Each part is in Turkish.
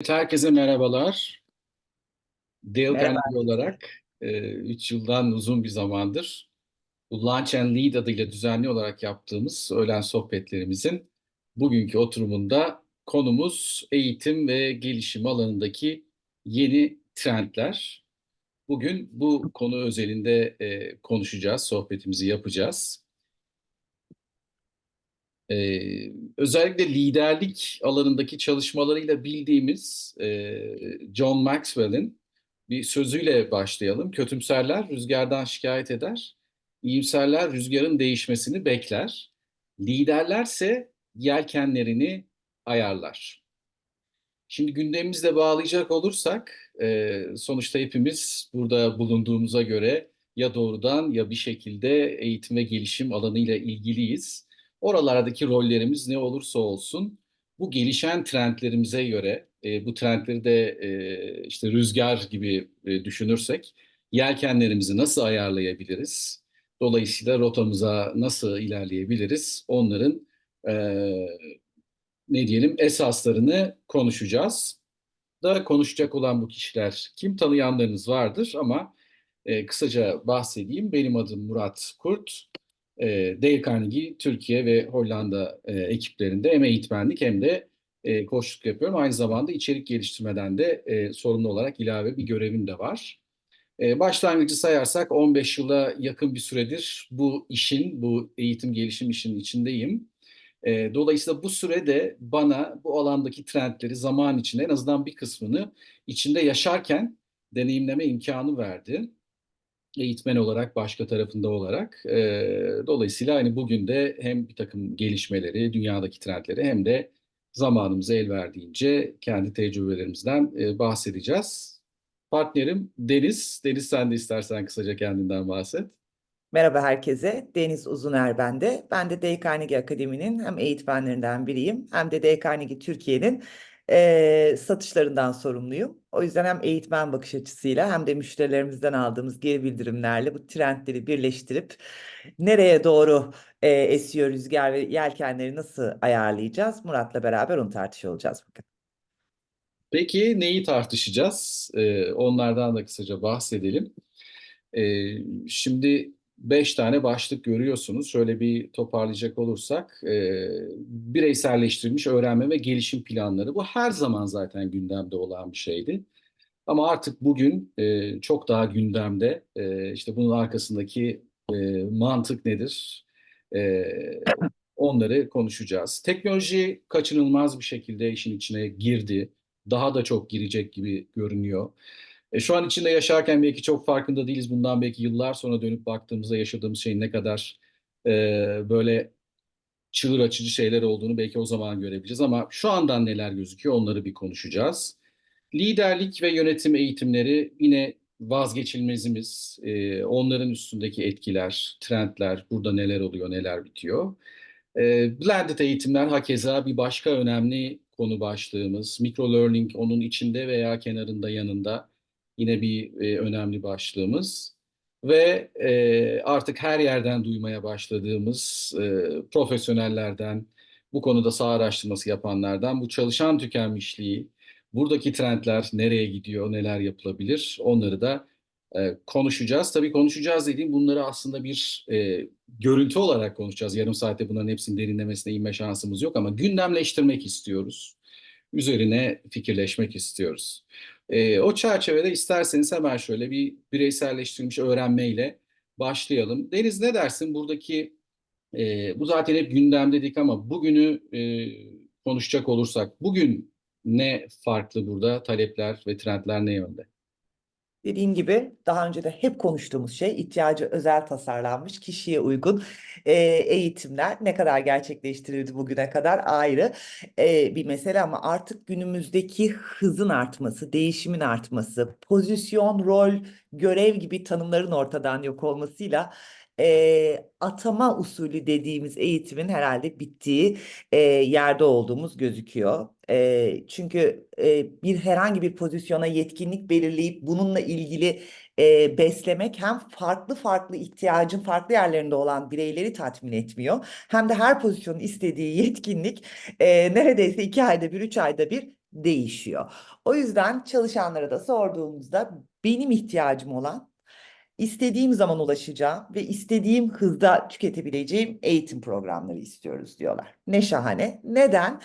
Herkese merhabalar. Dale Merhaba. Carnegie olarak 3 yıldan uzun bir zamandır bu Lunch and Lead adıyla düzenli olarak yaptığımız öğlen sohbetlerimizin bugünkü oturumunda konumuz eğitim ve gelişim alanındaki yeni trendler. Bugün bu konu özelinde konuşacağız, sohbetimizi yapacağız. Özellikle liderlik alanındaki çalışmalarıyla bildiğimiz John Maxwell'in bir sözüyle başlayalım. Kötümserler rüzgardan şikayet eder, iyimserler rüzgarın değişmesini bekler. Liderlerse yelkenlerini ayarlar. Şimdi gündemimizle bağlayacak olursak, sonuçta hepimiz burada bulunduğumuza göre ya doğrudan ya bir şekilde eğitim ve gelişim alanıyla ilgiliyiz. Oralardaki rollerimiz ne olursa olsun, bu gelişen trendlerimize göre, bu trendleri de işte rüzgar gibi düşünürsek, yelkenlerimizi nasıl ayarlayabiliriz? Dolayısıyla rotamıza nasıl ilerleyebiliriz? Onların e, ne diyelim esaslarını konuşacağız. Da konuşacak olan bu kişiler kim, tanıyanlarınız vardır ama kısaca bahsedeyim. Benim adım Murat Kurt. Dale Carnegie Türkiye ve Hollanda ekiplerinde hem eğitmenlik hem de koçluk yapıyorum. Aynı zamanda içerik geliştirmeden de sorumlu olarak ilave bir görevim de var. Başlangıcı sayarsak 15 yıla yakın bir süredir bu işin, bu eğitim gelişim işinin içindeyim. Dolayısıyla bu sürede bana bu alandaki trendleri zaman içinde en azından bir kısmını içinde yaşarken deneyimleme imkanı verdi. Eğitmen olarak, başka tarafında olarak. Dolayısıyla hani bugün de hem bir takım gelişmeleri, dünyadaki trendleri hem de zamanımıza el verdiğince kendi tecrübelerimizden bahsedeceğiz. Partnerim Deniz. Deniz, sen de istersen kısaca kendinden bahset. Merhaba herkese. Deniz Uzuner ben de. Ben de Dale Carnegie Akademi'nin hem eğitmenlerinden biriyim hem de Dale Carnegie Türkiye'nin satışlarından sorumluyum. O yüzden hem eğitmen bakış açısıyla hem de müşterilerimizden aldığımız geri bildirimlerle bu trendleri birleştirip nereye doğru esiyor rüzgar ve yelkenleri nasıl ayarlayacağız? Murat'la beraber onu tartışıyor olacağız bugün. Peki neyi tartışacağız? Onlardan da kısaca bahsedelim. Şimdi 5 tane başlık görüyorsunuz. Şöyle bir toparlayacak olursak, bireyselleştirilmiş öğrenme ve gelişim planları. Bu her zaman zaten gündemde olan bir şeydi. Ama artık bugün çok daha gündemde. İşte bunun arkasındaki mantık nedir? E, Onları konuşacağız. Teknoloji kaçınılmaz bir şekilde işin içine girdi. Daha da çok girecek gibi görünüyor. Şu an içinde yaşarken belki çok farkında değiliz. Bundan belki yıllar sonra dönüp baktığımızda yaşadığımız şeyin ne kadar e, böyle çığır açıcı şeyler olduğunu belki o zaman görebileceğiz. Ama şu andan neler gözüküyor onları bir konuşacağız. Liderlik ve yönetim eğitimleri yine vazgeçilmezimiz. Onların üstündeki etkiler, trendler, burada neler oluyor, neler bitiyor. Blended eğitimler hakeza bir başka önemli konu başlığımız. Micro learning onun içinde veya kenarında yanında yine bir önemli başlığımız. Ve artık her yerden duymaya başladığımız profesyonellerden, bu konuda saha araştırması yapanlardan bu çalışan tükenmişliği, buradaki trendler nereye gidiyor, neler yapılabilir onları da konuşacağız. Tabii konuşacağız dediğim bunları aslında bir görüntü olarak konuşacağız. Yarım saatte bunların hepsinin derinlemesine inme şansımız yok ama gündemleştirmek istiyoruz. Üzerine fikirleşmek istiyoruz. O çerçevede isterseniz hemen şöyle bir bireyselleştirilmiş öğrenmeyle başlayalım. Deniz, ne dersin? Buradaki bu zaten hep gündem dedik ama bugünü konuşacak olursak bugün ne farklı burada? Talepler ve trendler ne yönde? Dediğim gibi daha önce de hep konuştuğumuz şey ihtiyacı özel tasarlanmış kişiye uygun eğitimler ne kadar gerçekleştirildi bugüne kadar ayrı bir mesele ama artık günümüzdeki hızın artması, değişimin artması, pozisyon, rol, görev gibi tanımların ortadan yok olmasıyla atama usulü dediğimiz eğitimin herhalde bittiği yerde olduğumuz gözüküyor. Çünkü bir herhangi bir pozisyona yetkinlik belirleyip bununla ilgili beslemek hem farklı farklı ihtiyacın farklı yerlerinde olan bireyleri tatmin etmiyor. Hem de her pozisyonun istediği yetkinlik neredeyse 2 ayda bir, 3 ayda bir değişiyor. O yüzden çalışanlara da sorduğumuzda benim ihtiyacım olan, İstediğim zaman ulaşacağım ve istediğim hızda tüketebileceğim eğitim programları istiyoruz diyorlar. Ne şahane. Neden?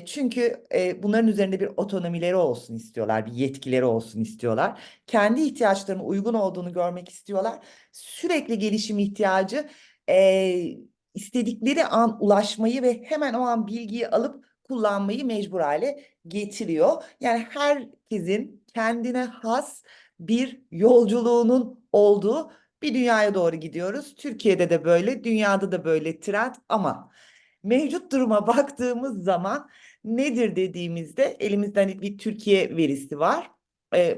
Çünkü bunların üzerinde bir otonomileri olsun istiyorlar, bir yetkileri olsun istiyorlar. Kendi ihtiyaçlarına uygun olduğunu görmek istiyorlar. Sürekli gelişim ihtiyacı, istedikleri an ulaşmayı ve hemen o an bilgiyi alıp kullanmayı mecbur hale getiriyor. Yani herkesin kendine has bir yolculuğunun olduğu bir dünyaya doğru gidiyoruz. Türkiye'de de böyle, dünyada da böyle trend, ama mevcut duruma baktığımız zaman nedir dediğimizde elimizde hani bir Türkiye verisi var.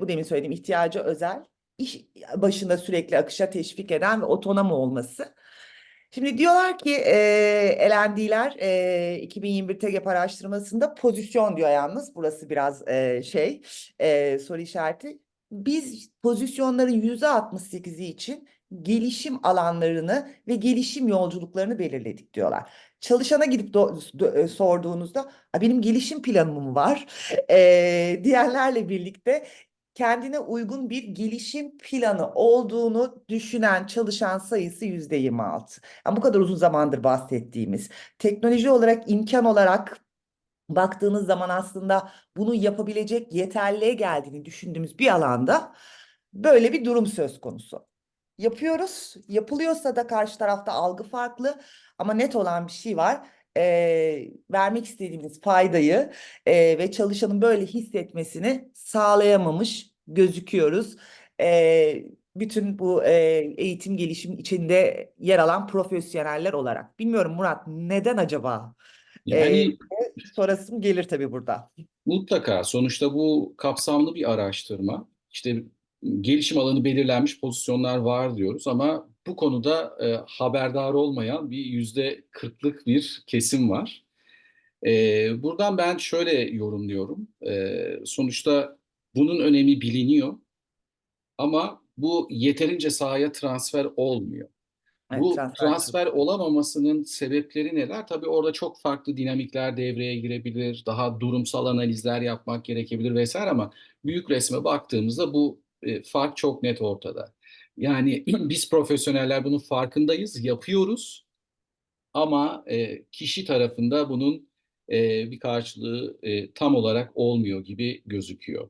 Bu demin söylediğim ihtiyacı özel, iş başında sürekli akışa teşvik eden ve otonom olması. Şimdi diyorlar ki LND'ler 2021 TGEP araştırmasında pozisyon diyor yalnız. Burası biraz soru işareti. Biz pozisyonların %68'i için gelişim alanlarını ve gelişim yolculuklarını belirledik diyorlar. Çalışana gidip sorduğunuzda, benim gelişim planım mı var? Diğerlerle birlikte kendine uygun bir gelişim planı olduğunu düşünen çalışan sayısı %26. Yani bu kadar uzun zamandır bahsettiğimiz, teknoloji olarak, imkan olarak baktığınız zaman aslında bunu yapabilecek yeterliğe geldiğini düşündüğümüz bir alanda böyle bir durum söz konusu. Yapıyoruz. Yapılıyorsa da karşı tarafta algı farklı, ama net olan bir şey var. Vermek istediğimiz faydayı ve çalışanın böyle hissetmesini sağlayamamış gözüküyoruz. Bütün bu eğitim gelişim içinde yer alan profesyoneller olarak. Bilmiyorum Murat, neden acaba? Ee, Yani Sorasım gelir tabii burada. mutlaka sonuçta bu kapsamlı bir araştırma. İşte gelişim alanı belirlenmiş pozisyonlar var diyoruz ama bu konuda haberdar olmayan bir %40'lık bir kesim var. Buradan ben şöyle yorumluyorum. Sonuçta bunun önemi biliniyor ama bu yeterince sahaya transfer olmuyor. Evet, Bu transfer transfer olamamasının sebepleri neler? Tabii orada çok farklı dinamikler devreye girebilir, daha durumsal analizler yapmak gerekebilir vesaire ama büyük resme baktığımızda bu fark çok net ortada. Yani biz profesyoneller bunun farkındayız, yapıyoruz ama kişi tarafında bunun bir karşılığı tam olarak olmuyor gibi gözüküyor.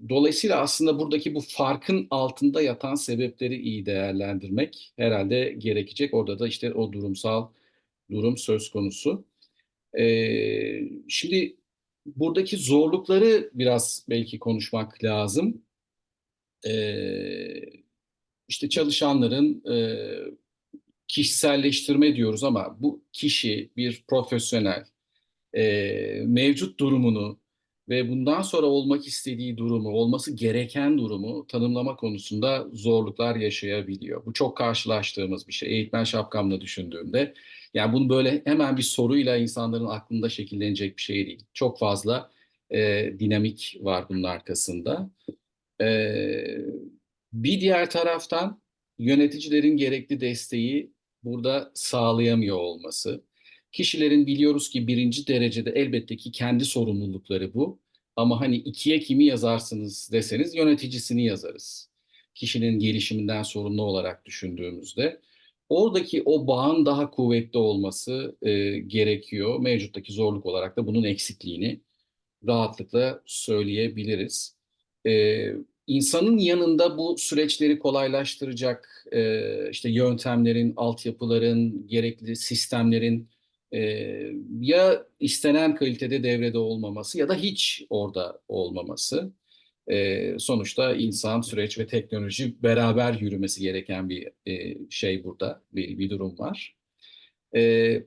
Dolayısıyla aslında buradaki bu farkın altında yatan sebepleri iyi değerlendirmek herhalde gerekecek. Orada da işte o durumsal durum söz konusu. Şimdi buradaki zorlukları biraz belki konuşmak lazım. İşte çalışanların kişiselleştirme diyoruz ama bu kişi bir profesyonel mevcut durumunu ve bundan sonra olmak istediği durumu, olması gereken durumu tanımlama konusunda zorluklar yaşayabiliyor. Bu çok karşılaştığımız bir şey. Eğitmen şapkamla düşündüğümde, yani bunu böyle hemen bir soruyla insanların aklında şekillenecek bir şey değil. Çok fazla dinamik var bunun arkasında. Ee, Bir diğer taraftan yöneticilerin gerekli desteği burada sağlayamıyor olması. Kişilerin biliyoruz ki birinci derecede elbette ki kendi sorumlulukları bu. Ama hani ikiye kimi yazarsınız deseniz yöneticisini yazarız. Kişinin gelişiminden sorumlu olarak düşündüğümüzde. Oradaki o bağın daha kuvvetli olması gerekiyor. Mevcuttaki zorluk olarak da bunun eksikliğini rahatlıkla söyleyebiliriz. Ee, insanın yanında bu süreçleri kolaylaştıracak işte yöntemlerin, altyapıların, gerekli sistemlerin e, ya istenen kalitede devrede olmaması ya da hiç orada olmaması. Sonuçta insan, süreç ve teknoloji beraber yürümesi gereken bir şey burada, bir durum var. E,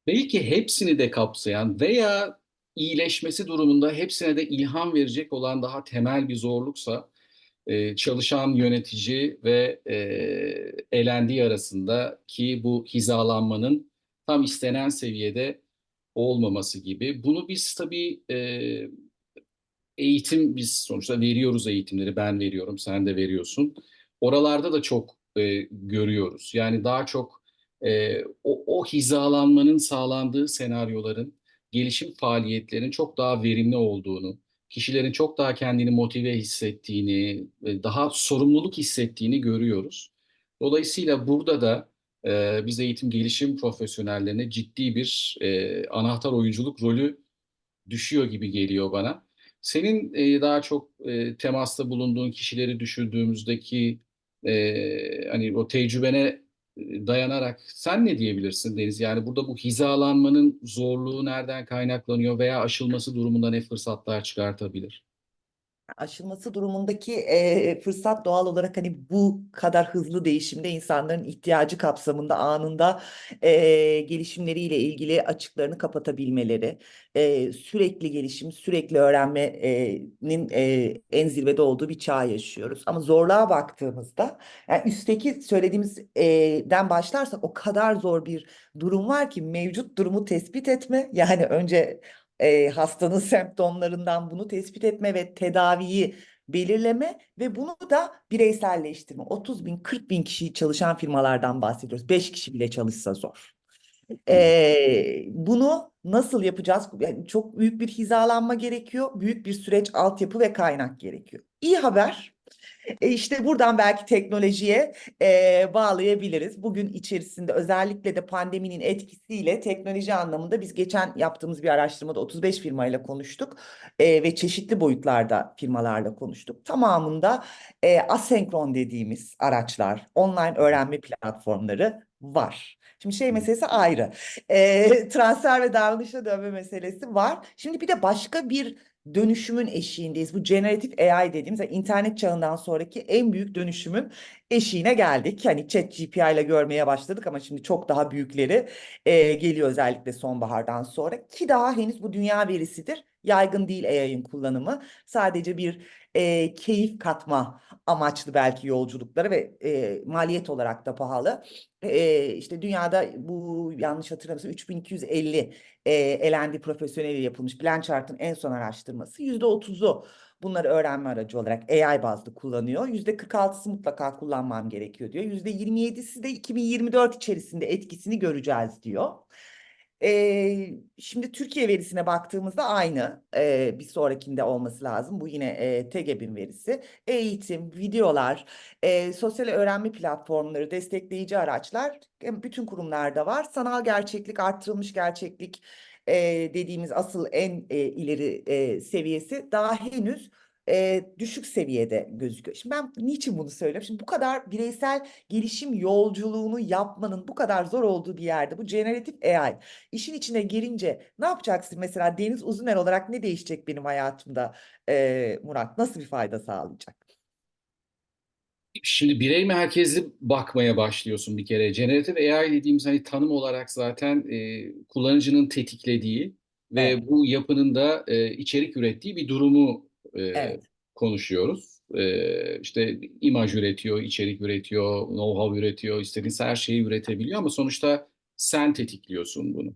Belki hepsini de kapsayan veya iyileşmesi durumunda hepsine de ilham verecek olan daha temel bir zorluksa çalışan yönetici ve L&D arasındaki bu hizalanmanın tam istenen seviyede olmaması gibi. Bunu biz tabii biz sonuçta veriyoruz eğitimleri. Ben veriyorum, sen de veriyorsun. Oralarda da çok görüyoruz. Yani daha çok o hizalanmanın sağlandığı senaryoların, gelişim faaliyetlerinin çok daha verimli olduğunu, kişilerin çok daha kendini motive hissettiğini, daha sorumluluk hissettiğini görüyoruz. Dolayısıyla burada da biz eğitim gelişim profesyonellerine ciddi bir anahtar oyunculuk rolü düşüyor gibi geliyor bana. Senin daha çok temasta bulunduğun kişileri düşündüğümüzdeki hani o tecrübene dayanarak sen ne diyebilirsin Deniz? Yani burada bu hizalanmanın zorluğu nereden kaynaklanıyor veya aşılması durumunda ne fırsatlar çıkartabilir? Aşılması durumundaki fırsat doğal olarak hani bu kadar hızlı değişimde insanların ihtiyacı kapsamında anında gelişimleriyle ilgili açıklarını kapatabilmeleri, sürekli gelişim, sürekli öğrenmenin en zirvede olduğu bir çağ yaşıyoruz. Ama zorluğa baktığımızda, yani üstteki söylediğimizden başlarsak o kadar zor bir durum var ki mevcut durumu tespit etme, yani önce hastanın semptomlarından bunu tespit etme ve tedaviyi belirleme ve bunu da bireyselleştirme. 30 bin, 40 bin kişi çalışan firmalardan bahsediyoruz. 5 kişi bile çalışsa zor. Bunu nasıl yapacağız? Yani çok büyük bir hizalanma gerekiyor. Büyük bir süreç, altyapı ve kaynak gerekiyor. İyi haber. İşte buradan belki teknolojiye bağlayabiliriz. Bugün içerisinde özellikle de pandeminin etkisiyle teknoloji anlamında biz geçen yaptığımız bir araştırmada 35 firmayla konuştuk ve çeşitli boyutlarda firmalarla konuştuk. Tamamında asenkron dediğimiz araçlar, online öğrenme platformları var. Şimdi şey meselesi ayrı. Transfer ve davranışa dönme meselesi var. Şimdi bir de başka bir dönüşümün eşiğindeyiz. Bu generatif AI dediğimiz yani internet çağından sonraki en büyük dönüşümün eşiğine geldik. Hani ChatGPT ile görmeye başladık ama şimdi çok daha büyükleri geliyor özellikle sonbahardan sonra ki daha henüz bu dünya verisidir. Yaygın değil AI'ın kullanımı. Sadece bir keyif katma amaçlı belki yolculukları ve maliyet olarak da pahalı. İşte dünyada bu yanlış hatırlamıyorsam 3250 elendi profesyoneli yapılmış Blanchard'ın en son araştırması %30'u bunları öğrenme aracı olarak AI bazlı kullanıyor. %46'sı mutlaka kullanmam gerekiyor diyor. %27'si de 2024 içerisinde etkisini göreceğiz diyor. Şimdi Türkiye verisine baktığımızda aynı bir sonrakinde olması lazım. Bu yine TGEB'in verisi. Eğitim, videolar, sosyal öğrenme platformları, destekleyici araçlar bütün kurumlarda var. Sanal gerçeklik, arttırılmış gerçeklik dediğimiz asıl en ileri seviyesi daha henüz düşük seviyede gözüküyor. Şimdi ben niçin bunu söylüyorum? Şimdi bu kadar bireysel gelişim yolculuğunu yapmanın bu kadar zor olduğu bir yerde bu generatif AI işin içine girince ne yapacaksın? Mesela Deniz Uzuner olarak ne değişecek benim hayatımda Murat? Nasıl bir fayda sağlayacak? Şimdi birey merkezli bakmaya başlıyorsun bir kere. Generatif AI dediğimiz hani tanım olarak zaten kullanıcının tetiklediği ve Evet, bu yapının da içerik ürettiği bir durumu evet. konuşuyoruz. İşte imaj üretiyor, içerik üretiyor, know-how üretiyor, istediğiniz her şeyi üretebiliyor ama sonuçta sen tetikliyorsun bunu.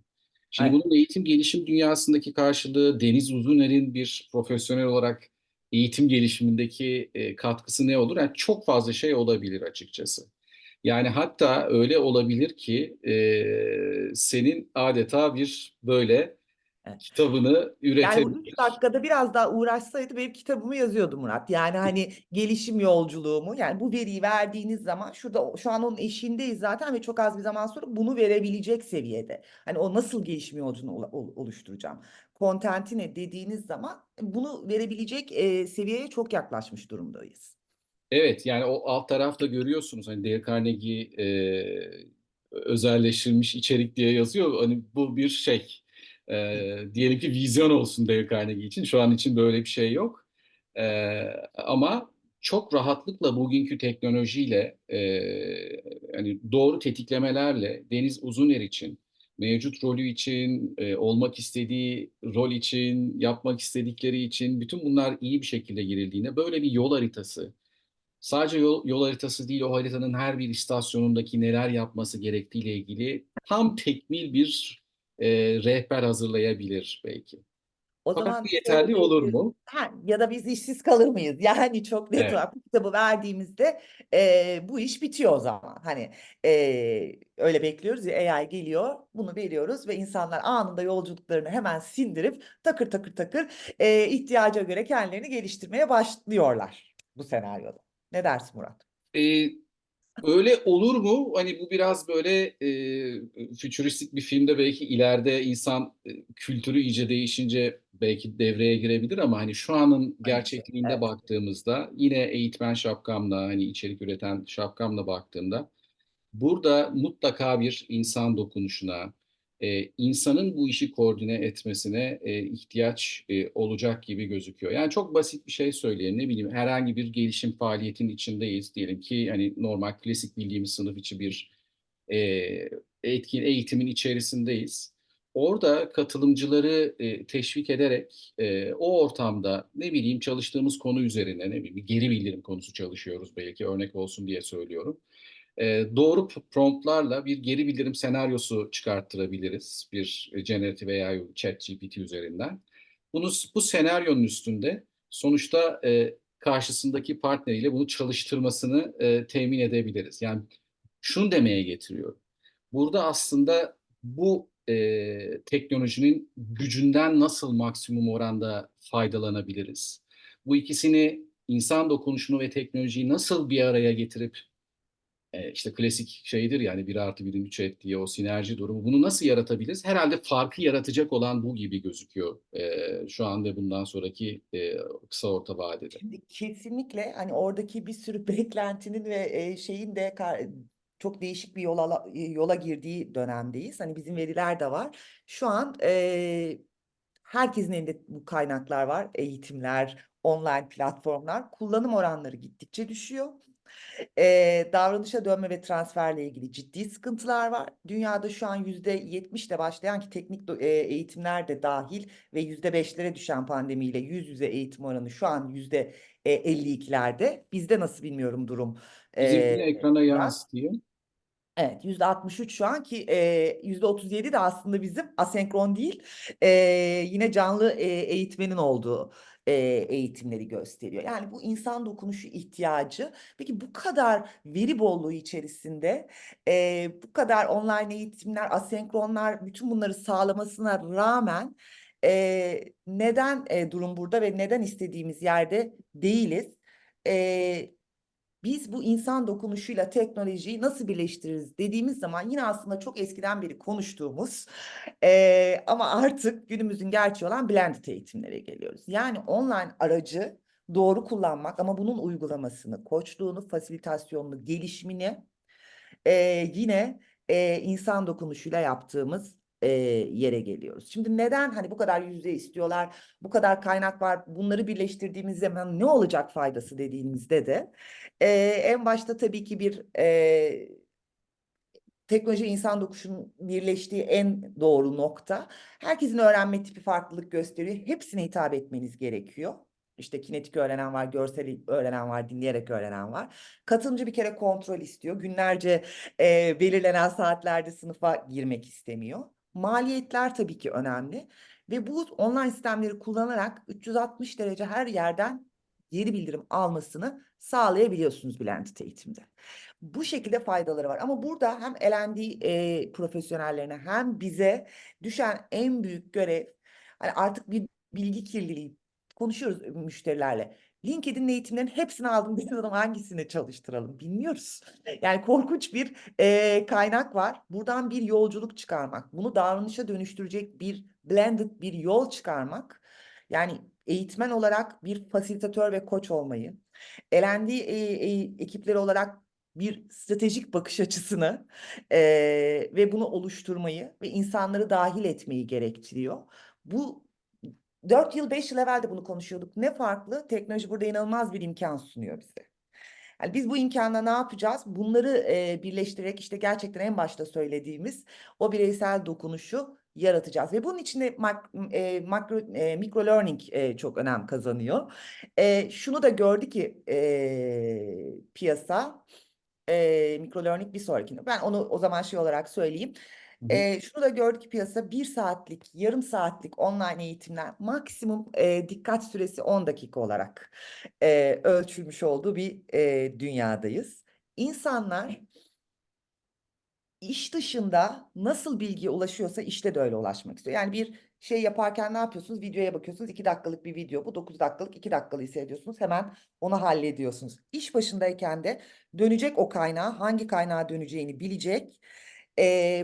Şimdi Aynen. bunun eğitim gelişim dünyasındaki karşılığı Deniz Uzuner'in bir profesyonel olarak eğitim gelişimindeki katkısı ne olur? Yani çok fazla şey olabilir açıkçası. Yani hatta öyle olabilir ki senin adeta bir böyle Evet. kitabını Yani bu 3 dakikada üretebilir. biraz daha uğraşsaydı benim kitabımı yazıyordu Murat. Yani hani gelişim yolculuğumu yani bu veriyi verdiğiniz zaman şurada şu an onun eşiğindeyiz zaten ve çok az bir zaman sonra bunu verebilecek seviyede. Hani o nasıl gelişim yolculuğunu oluşturacağım? Kontenti ne dediğiniz zaman bunu verebilecek seviyeye çok yaklaşmış durumdayız. Evet, yani o alt tarafta görüyorsunuz hani Dale Carnegie özelleştirilmiş içerik diye yazıyor. Hani bu bir şey. Diyelim ki vizyon olsun Dale Carnegie için. Şu an için böyle bir şey yok. E, Ama çok rahatlıkla bugünkü teknolojiyle hani doğru tetiklemelerle Deniz Uzuner için mevcut rolü için, olmak istediği rol için, yapmak istedikleri için bütün bunlar iyi bir şekilde girildiğinde böyle bir yol haritası. Sadece yol haritası değil, o haritanın her bir istasyonundaki neler yapması gerektiğiyle ilgili tam tekmil bir rehber hazırlayabilir belki. O Fakat bu zaman bize yeterli olur mu? ya da biz işsiz kalır mıyız? Yani çok net Evet. olarak bu kitabı verdiğimizde bu iş bitiyor o zaman. Hani öyle bekliyoruz ya, AI geliyor, bunu veriyoruz ve insanlar anında yolculuklarını hemen sindirip takır takır takır ihtiyaca göre kendilerini geliştirmeye başlıyorlar bu senaryoda. Ne dersin Murat? E, Öyle olur mu? Hani bu biraz böyle fütüristik bir filmde belki ileride insan kültürü iyice değişince belki devreye girebilir ama hani şu anın Bence. gerçekliğinde Evet. baktığımızda yine eğitmen şapkamla hani içerik üreten şapkamla baktığımda burada mutlaka bir insan dokunuşuna, insanın bu işi koordine etmesine ihtiyaç olacak gibi gözüküyor. Yani çok basit bir şey söyleyeyim. Ne bileyim herhangi bir gelişim faaliyetinin içindeyiz. Diyelim ki hani normal klasik bildiğimiz sınıf içi bir e, etkin eğitimin içerisindeyiz. Orada katılımcıları teşvik ederek o ortamda ne bileyim çalıştığımız konu üzerine ne bileyim bir geri bildirim konusu çalışıyoruz belki örnek olsun diye söylüyorum. Doğru promptlarla bir geri bildirim senaryosu çıkarttırabiliriz bir generative AI ChatGPT üzerinden. Bu senaryonun üstünde sonuçta karşısındaki partneriyle bunu çalıştırmasını temin edebiliriz. Yani şunu demeye getiriyorum. Burada aslında bu teknolojinin gücünden nasıl maksimum oranda faydalanabiliriz? Bu ikisini insan dokunuşunu ve teknolojiyi nasıl bir araya getirip işte klasik şeydir yani bir artı birin 3 ettiği o sinerji durumu. Bunu nasıl yaratabiliriz? Herhalde farkı yaratacak olan bu gibi gözüküyor şu an ve bundan sonraki kısa orta vadede. Şimdi kesinlikle hani oradaki bir sürü beklentinin ve şeyin de çok değişik bir yola girdiği dönemdeyiz. Hani bizim veriler de var. Şu an herkesin elinde bu kaynaklar var. Eğitimler, online platformlar. Kullanım oranları gittikçe düşüyor. Davranışa dönme ve transferle ilgili ciddi sıkıntılar var. Dünyada şu an %70'le başlayan ki teknik eğitimler de dahil ve %5'lere düşen pandemiyle yüz yüze eğitim oranı şu an %52'lerde. Bizde nasıl bilmiyorum durum. Bizimkini ekrana Murat. yansıtayım. Evet, %63 şu an ki %37 de aslında bizim asenkron değil, yine canlı eğitmenin olduğu eğitimleri gösteriyor. Yani bu insan dokunuşu ihtiyacı. Peki bu kadar veri bolluğu içerisinde bu kadar online eğitimler, asenkronlar, bütün bunları sağlamasına rağmen neden durum burada ve neden istediğimiz yerde değiliz? E, Biz bu insan dokunuşuyla teknolojiyi nasıl birleştiririz dediğimiz zaman yine aslında çok eskiden beri konuştuğumuz ama artık günümüzün gerçeği olan blended eğitimlere geliyoruz. Yani online aracı doğru kullanmak ama bunun uygulamasını, koçluğunu, fasilitasyonunu, gelişimini yine insan dokunuşuyla yaptığımız yere geliyoruz. Şimdi neden hani bu kadar yüzde istiyorlar, bu kadar kaynak var, bunları birleştirdiğimiz zaman ne olacak faydası dediğimizde de en başta tabii ki bir teknoloji insan dokunuşunun birleştiği en doğru nokta. Herkesin öğrenme tipi farklılık gösteriyor. Hepsine hitap etmeniz gerekiyor. İşte kinetik öğrenen var, görsel öğrenen var, dinleyerek öğrenen var. Katılımcı bir kere kontrol istiyor. Günlerce belirlenen saatlerde sınıfa girmek istemiyor. Maliyetler tabii ki önemli. Ve bu online sistemleri kullanarak 360 derece her yerden geri bildirim almasını sağlayabiliyorsunuz Blended eğitimde. Bu şekilde faydaları var. Ama burada hem L&D profesyonellerine hem bize düşen en büyük görev hani artık bir bilgi kirliliği konuşuyoruz müşterilerle. LinkedIn eğitimlerin hepsini aldım dediğiniz zaman hangisini çalıştıralım bilmiyoruz. Yani korkunç bir kaynak var. Buradan bir yolculuk çıkarmak, bunu davranışa dönüştürecek bir blended bir yol çıkarmak. Yani eğitmen olarak bir fasilitatör ve koç olmayı, L&D ekipleri olarak bir stratejik bakış açısını ve bunu oluşturmayı ve insanları dahil etmeyi gerektiriyor. Bu 4 yıl 5 yıl evvel de bunu konuşuyorduk. Ne farklı? Teknoloji burada inanılmaz bir imkan sunuyor bize. Yani biz bu imkanla ne yapacağız? Bunları birleştirerek işte gerçekten en başta söylediğimiz o bireysel dokunuşu yaratacağız. Ve bunun içinde micro learning çok önem kazanıyor. Şunu da gördü ki piyasa microlearning bir sonrakinde. Ben onu o zaman şey olarak söyleyeyim. Hı hı. Şunu da gördük ki piyasa 1 saatlik, yarım saatlik online eğitimler maksimum dikkat süresi 10 dakika olarak ölçülmüş olduğu bir dünyadayız. İnsanlar iş dışında nasıl bilgiye ulaşıyorsa işte de öyle ulaşmak istiyor. Yani bir şey yaparken ne yapıyorsunuz? Videoya bakıyorsunuz. 2 dakikalık bir video bu. 9 dakikalık, 2 dakikalık seyrediyorsunuz. Hemen onu hallediyorsunuz. İş başındayken de dönecek o kaynağa, hangi kaynağa döneceğini bilecek.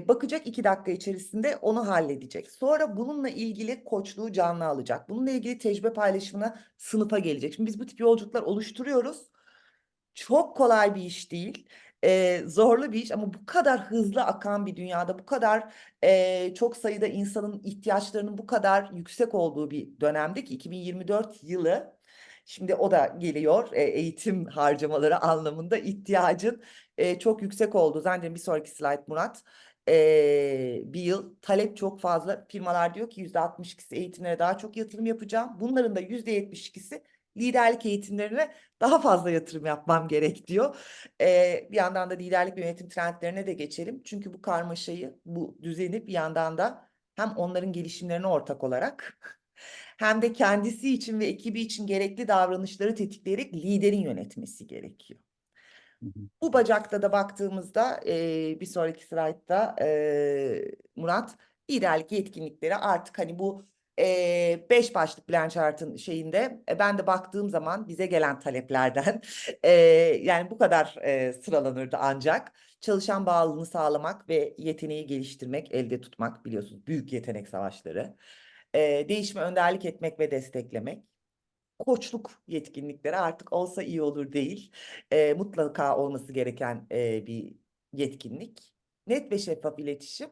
Bakacak 2 dakika içerisinde onu halledecek. Sonra bununla ilgili koçluğu canlı alacak. Bununla ilgili tecrübe paylaşımına sınıfa gelecek. Şimdi biz bu tip yolculuklar oluşturuyoruz. Çok kolay bir iş değil. Zorlu bir iş ama bu kadar hızlı akan bir dünyada, bu kadar çok sayıda insanın ihtiyaçlarının bu kadar yüksek olduğu bir dönemde ki 2024 yılı, şimdi o da geliyor, eğitim harcamaları anlamında ihtiyacın çok yüksek olduğu. Zannediyorum bir sonraki slide Murat. Bir yıl talep çok fazla. Firmalar diyor ki %62'si eğitimlere daha çok yatırım yapacağım. Bunların da %72'si liderlik eğitimlerine daha fazla yatırım yapmam gerek diyor. Bir yandan da liderlik ve yönetim trendlerine de geçelim. Çünkü bu karmaşayı, bu düzeni bir yandan da hem onların gelişimlerine ortak olarak hem de kendisi için ve ekibi için gerekli davranışları tetikleyerek liderin yönetmesi gerekiyor. Hı hı. Bu bacakta da baktığımızda bir sonraki slaytta Murat, liderlik yetkinlikleri artık hani bu 5 başlık plan chart'ın şeyinde ben de baktığım zaman bize gelen taleplerden e, yani bu kadar sıralanırdı ancak çalışan bağlılığını sağlamak ve yeteneği geliştirmek, elde tutmak biliyorsunuz büyük yetenek savaşları. Değişime önderlik etmek ve desteklemek, koçluk yetkinlikleri artık olsa iyi olur değil. Mutlaka olması gereken bir yetkinlik. Net ve şeffaf iletişim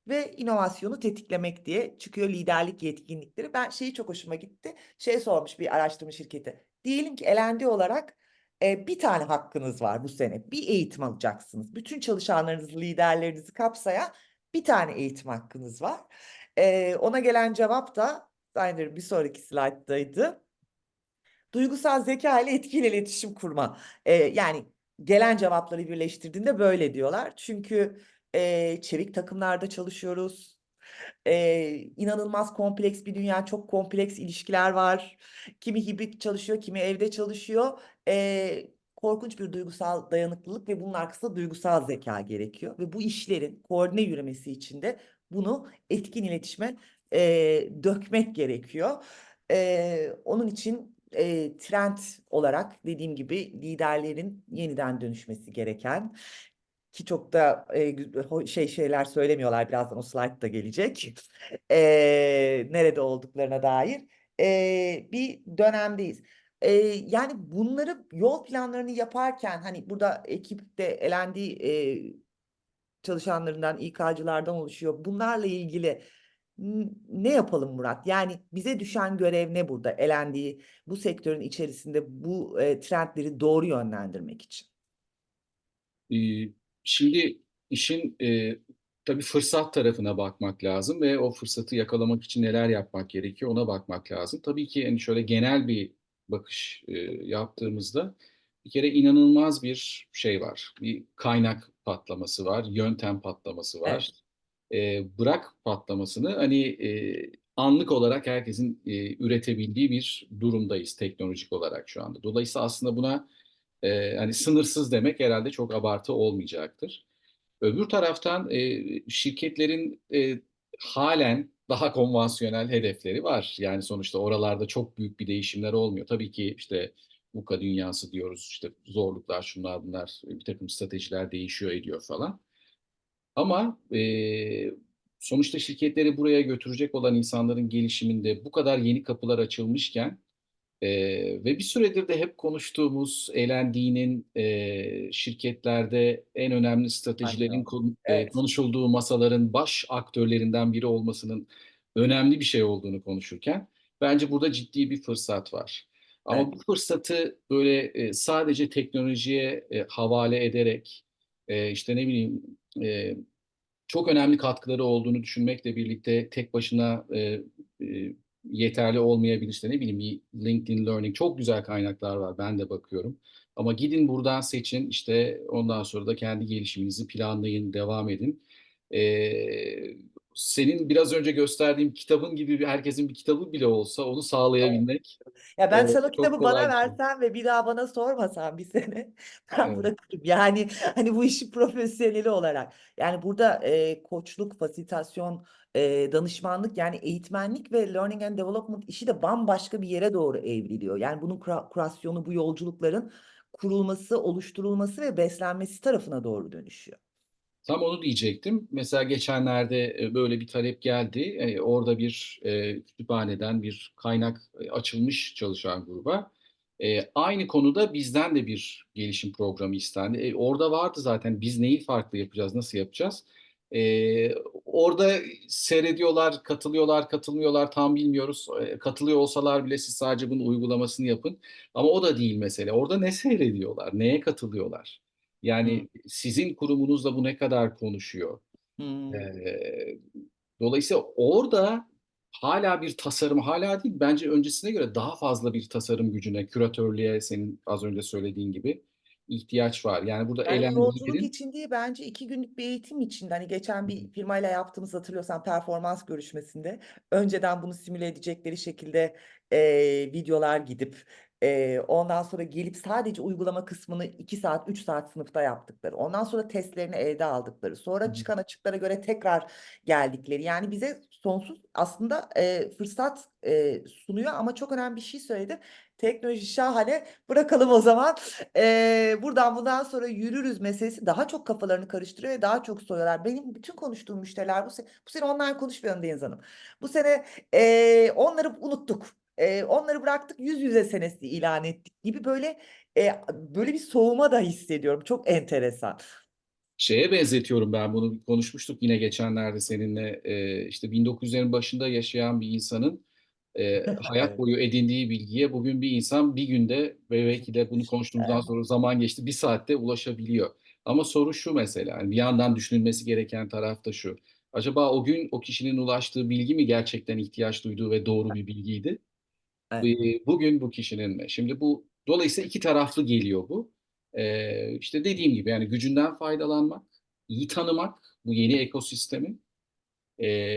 ve inovasyonu tetiklemek diye çıkıyor liderlik yetkinlikleri. Ben şeyi çok hoşuma gitti. Şey sormuş bir araştırma şirketi. Diyelim ki L&D olarak bir tane hakkınız var bu sene. Bir eğitim alacaksınız. Bütün çalışanlarınızı, liderlerinizi kapsayan bir tane eğitim hakkınız var. Ona gelen cevap da bir sonraki slayttaydı. Duygusal zeka ile etkili iletişim kurma. Yani gelen cevapları birleştirdiğinde böyle diyorlar. Çünkü çevik takımlarda çalışıyoruz. İnanılmaz kompleks bir dünya, çok kompleks ilişkiler var. Kimi hibrit çalışıyor, kimi evde çalışıyor. Korkunç bir duygusal dayanıklılık ve bunun arkasında duygusal zeka gerekiyor. Ve bu işlerin koordine yürümesi için de bunu etkin iletişime dökmek gerekiyor. Onun için trend olarak dediğim gibi liderlerin yeniden dönüşmesi gereken ki çok da şeyler söylemiyorlar, birazdan o slide da gelecek. Nerede olduklarına dair bir dönemdeyiz. Yani bunları yol planlarını yaparken hani burada ekipte elendi çalışanlarından, İK'cılardan oluşuyor. Bunlarla ilgili ne yapalım Murat? Yani bize düşen görev ne burada? Elendiği bu sektörün içerisinde bu trendleri doğru yönlendirmek için. Ee, Şimdi işin tabii fırsat tarafına bakmak lazım ve o fırsatı yakalamak için neler yapmak gerekiyor ona bakmak lazım. Tabii ki yani şöyle genel bir bakış yaptığımızda bir kere inanılmaz bir şey var. Bir kaynak patlaması var, yöntem patlaması var. Evet, Bırak patlamasını hani anlık olarak herkesin üretebildiği bir durumdayız teknolojik olarak şu anda. Dolayısıyla aslında buna hani sınırsız demek herhalde çok abartı olmayacaktır. Öbür taraftan şirketlerin halen daha konvansiyonel hedefleri var. Yani sonuçta oralarda çok büyük bir değişimler olmuyor. Tabii ki işte VUCA dünyası diyoruz, işte zorluklar, şunlar bunlar, bir takım stratejiler değişiyor ediyor falan. Ama sonuçta şirketleri buraya götürecek olan insanların gelişiminde bu kadar yeni kapılar açılmışken ve bir süredir de hep konuştuğumuz L&D'nin şirketlerde en önemli stratejilerin başrol. Evet, konuşulduğu masaların baş aktörlerinden biri olmasının önemli bir şey olduğunu konuşurken bence burada ciddi bir fırsat var. Ama evet. bu fırsatı böyle sadece teknolojiye havale ederek işte ne bileyim çok önemli katkıları olduğunu düşünmekle birlikte tek başına yeterli olmayabilir. İşte ne bileyim bir LinkedIn Learning çok güzel kaynaklar var. Ben de bakıyorum. Ama gidin buradan seçin işte ondan sonra da kendi gelişiminizi planlayın, devam edin. Senin biraz önce gösterdiğim kitabın gibi herkesin bir kitabı bile olsa onu sağlayabilmek Ya ben sana o çok kitabı bana kolay bir şey. versen ve bir daha bana sormasan bir sene ben Evet. bırakırım. Yani hani bu işin profesyoneli olarak. Yani burada koçluk, fasilitasyon, danışmanlık yani eğitmenlik ve learning and development işi de bambaşka bir yere doğru evriliyor. Yani bunun kurasyonu, bu yolculukların kurulması, oluşturulması ve beslenmesi tarafına doğru dönüşüyor. Tam onu diyecektim. Mesela geçenlerde böyle bir talep geldi. Orada bir kütüphaneden bir kaynak açılmış çalışan gruba. Aynı konuda bizden de bir gelişim programı istendi. Orada vardı zaten biz neyi farklı yapacağız, nasıl yapacağız? E, Orada seyrediyorlar, katılıyorlar, katılmıyorlar tam bilmiyoruz. Katılıyor olsalar bile siz sadece bunun uygulamasını yapın. Ama o da değil mesele. Orada ne seyrediyorlar, neye katılıyorlar? Hmm. Yani sizin kurumunuzla bu ne kadar konuşuyor? Hmm. Ee, Dolayısıyla orada hala bir tasarım, hala değil bence öncesine göre daha fazla bir tasarım gücüne, küratörlüğe senin az önce söylediğin gibi ihtiyaç var. Yani burada Yani Ellen yolculuk Leader'in için değil bence 2 günlük bir eğitim için. Hani geçen bir firmayla yaptığımız hatırlıyorsan performans görüşmesinde önceden bunu simüle edecekleri şekilde videolar gidip ondan sonra gelip sadece uygulama kısmını 2 saat 3 saat sınıfta yaptıkları. Ondan sonra testlerini elde aldıkları. Sonra çıkan açıklara göre tekrar geldikleri. Yani bize sonsuz aslında fırsat sunuyor ama çok önemli bir şey söyledi. Teknoloji şahane. Bırakalım o zaman. Buradan bundan sonra yürürüz meselesi daha çok kafalarını karıştırıyor ve daha çok soruyorlar. Benim bütün konuştuğum müşteriler bu sene online konuşmuyorum Deniz Hanım. Bu sene onları unuttuk. Onları bıraktık yüz yüze senesi ilan ettik gibi böyle bir soğuma da hissediyorum. Çok enteresan. şeye benzetiyorum ben bunu konuşmuştuk yine geçenlerde seninle. İşte 1900'lerin başında yaşayan bir insanın hayat Evet. boyu edindiği bilgiye bugün bir insan bir günde ve belki de bunu konuştuğumuzdan sonra zaman geçti bir saatte ulaşabiliyor. Ama soru şu mesela yani bir yandan düşünülmesi gereken taraf da şu. Acaba o gün o kişinin ulaştığı bilgi mi gerçekten ihtiyaç duyduğu ve doğru bir bilgiydi? Evet. Bugün bu kişinin mi? Şimdi bu dolayısıyla iki taraflı geliyor bu. İşte dediğim gibi yani gücünden faydalanmak, iyi tanımak bu yeni ekosistemi,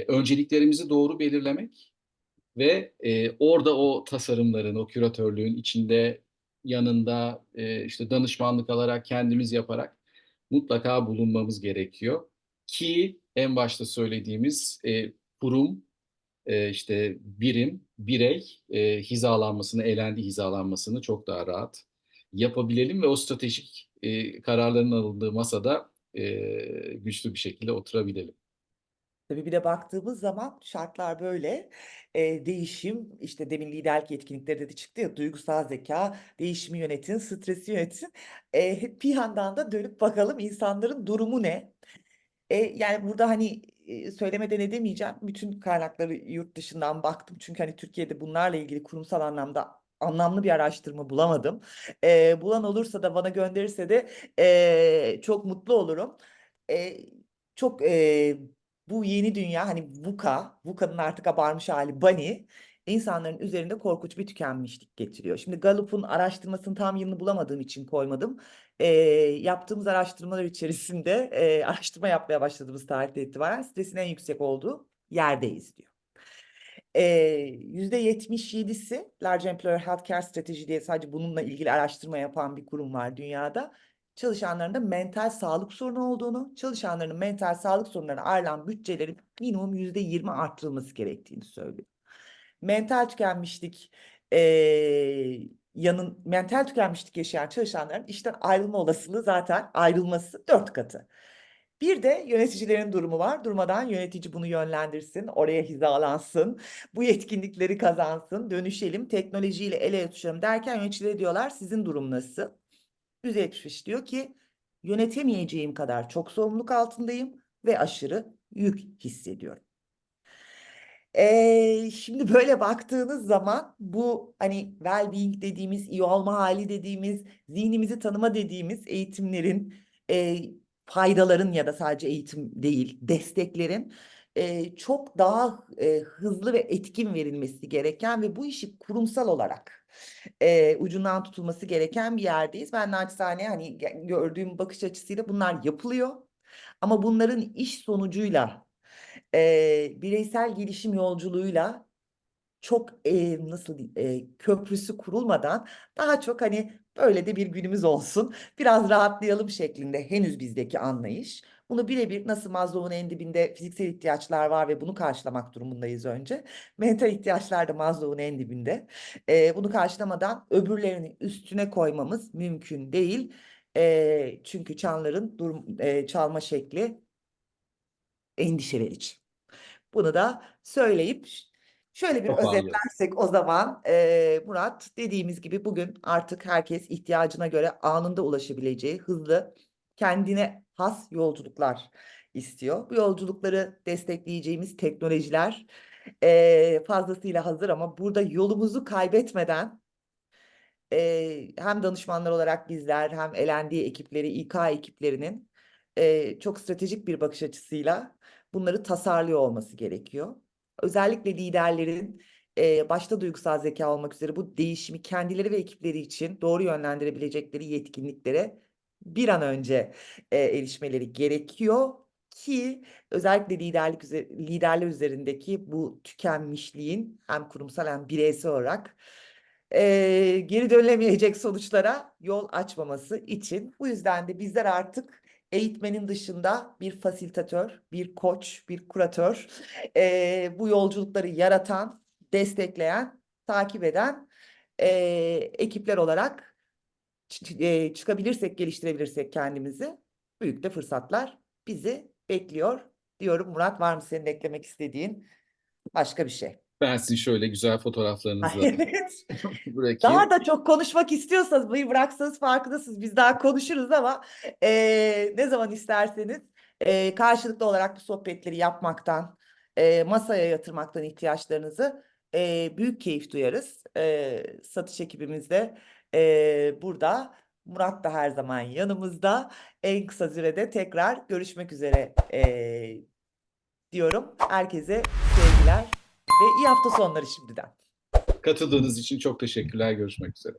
önceliklerimizi doğru belirlemek ve orada o tasarımların, o küratörlüğün içinde yanında işte danışmanlık alarak kendimiz yaparak mutlaka bulunmamız gerekiyor. Ki en başta söylediğimiz kurum işte birim, birey hizalanmasını, elendi hizalanmasını çok daha rahat yapabilelim ve o stratejik kararların alındığı masada güçlü bir şekilde oturabilelim. Tabii bir de baktığımız zaman şartlar böyle. Değişim işte demin liderlik yetkinlikleri de çıktı ya duygusal zeka, değişimi yönetin, stresi yönetin. Hep bir yandan da dönüp bakalım insanların durumu ne? Yani burada hani söylemeden edemeyeceğim. Bütün kaynakları yurt dışından baktım. Çünkü hani Türkiye'de bunlarla ilgili kurumsal anlamda anlamlı bir araştırma bulamadım. Bulan olursa da bana gönderirse de çok mutlu olurum. E, çok bu yeni dünya hani VUCA'nın artık abarmış hali Bunny insanların üzerinde korkunç bir tükenmişlik getiriyor. Şimdi Gallup'un araştırmasının tam yılını bulamadığım için koymadım. e, Yaptığımız araştırmalar içerisinde araştırma yapmaya başladığımız tarihte itibaren stresin en yüksek olduğu yerdeyiz diyor. %77'si Large Employer Healthcare Strategy diye sadece bununla ilgili araştırma yapan bir kurum var dünyada. Çalışanların mental sağlık sorunu olduğunu, çalışanların mental sağlık sorunlarına ayrılan bütçelerin minimum %20 arttırılması gerektiğini söylüyor. Mental tükenmişlik mental tükenmişlik yaşayan çalışanların işten ayrılma olasılığı zaten ayrılması 4 katı. Bir de yöneticilerin durumu var. Durmadan yönetici bunu yönlendirsin, oraya hizalansın, bu yetkinlikleri kazansın, dönüşelim, teknolojiyle el ele tutuşalım derken yöneticileri diyorlar sizin durum nasıl? %75 diyor ki yönetemeyeceğim kadar çok sorumluluk altındayım ve aşırı yük hissediyorum. Şimdi böyle baktığınız zaman bu hani well-being dediğimiz, iyi olma hali dediğimiz, zihnimizi tanıma dediğimiz eğitimlerin, faydaların ya da sadece eğitim değil, desteklerin çok daha hızlı ve etkin verilmesi gereken ve bu işi kurumsal olarak ucundan tutulması gereken bir yerdeyiz. Ben naçizane hani gördüğüm bakış açısıyla bunlar yapılıyor. Ama bunların iş sonucuyla, bireysel gelişim yolculuğuyla çok nasıl diyeyim, köprüsü kurulmadan daha çok hani böyle de bir günümüz olsun, biraz rahatlayalım şeklinde henüz bizdeki anlayış. Bunu birebir nasıl Maslow'un en dibinde fiziksel ihtiyaçlar var ve bunu karşılamak durumundayız önce. Mental ihtiyaçlar da Maslow'un en dibinde. Bunu karşılamadan öbürlerini üstüne koymamız mümkün değil. Çünkü çanların çalma şekli endişe verici. Bunu da söyleyip şöyle bir Toparlayalım. özetlersek o zaman Murat, dediğimiz gibi bugün artık herkes ihtiyacına göre anında ulaşabileceği hızlı, kendine has yolculuklar istiyor. Bu yolculukları destekleyeceğimiz teknolojiler fazlasıyla hazır ama burada yolumuzu kaybetmeden hem danışmanlar olarak bizler hem L&D ekipleri, İK ekiplerinin çok stratejik bir bakış açısıyla bunları tasarlıyor olması gerekiyor. Özellikle liderlerin başta duygusal zeka olmak üzere bu değişimi kendileri ve ekipleri için doğru yönlendirebilecekleri yetkinliklere bir an önce erişmeleri gerekiyor ki özellikle liderler üzerindeki bu tükenmişliğin hem kurumsal hem bireysel olarak geri dönülemeyecek sonuçlara yol açmaması için. Bu yüzden de bizler artık eğitmenin dışında bir fasilitör, bir koç, bir kuratör, bu yolculukları yaratan, destekleyen, takip eden ekipler olarak çıkabilirsek, geliştirebilirsek kendimizi büyük de fırsatlar bizi bekliyor diyorum. Murat, var mı senin eklemek istediğin başka bir şey? Ben sizin şöyle güzel fotoğraflarınızla Evet. Daha bırakayım. da çok konuşmak istiyorsanız beni bıraksanız farkındasınız. Biz daha konuşuruz ama ne zaman isterseniz karşılıklı olarak bu sohbetleri yapmaktan, masaya yatırmaktan ihtiyaçlarınızı büyük keyif duyarız. Satış ekibimiz de burada. Murat da her zaman yanımızda. En kısa sürede tekrar görüşmek üzere diyorum. Herkese sevgiler ve iyi hafta sonları şimdiden. Katıldığınız için çok teşekkürler. Görüşmek üzere.